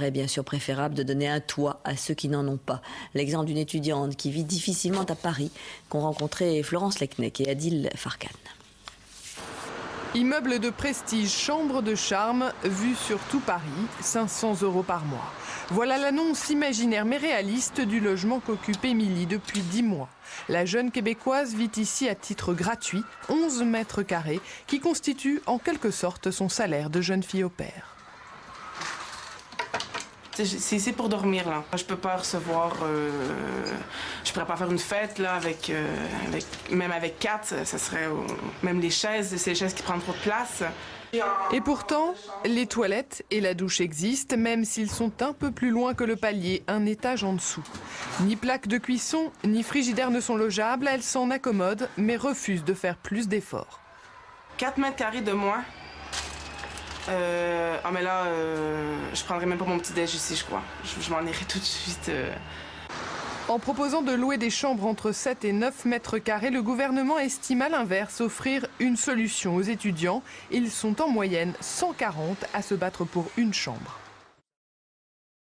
paraît bien sûr préférable de donner un toit à ceux qui n'en ont pas. L'exemple d'une étudiante qui vit difficilement à Paris, qu'ont rencontré Florence Lecnec et Adil Farkan. Immeuble de prestige, chambre de charme, vue sur tout Paris, 500 € par mois. Voilà l'annonce imaginaire mais réaliste du logement qu'occupe Émilie depuis 10 mois. La jeune Québécoise vit ici à titre gratuit, 11 mètres carrés, qui constituent en quelque sorte son salaire de jeune fille au pair. C'est ici pour dormir là. Je peux pas recevoir, je pourrais pas faire une fête là même avec 4, ça serait même les chaises, c'est les chaises qui prennent trop de place. Et pourtant, les toilettes et la douche existent, même s'ils sont un peu plus loin que le palier, un étage en dessous. Ni plaque de cuisson, ni frigidaire ne sont logeables, elles s'en accommodent, mais refusent de faire plus d'efforts. 4 mètres carrés de moins. Mais là, je prendrais même pas mon petit déj ici, je crois. Je m'en irai tout de suite. En proposant de louer des chambres entre 7 et 9 mètres carrés, le gouvernement estime à l'inverse offrir une solution aux étudiants. Ils sont en moyenne 140 à se battre pour une chambre.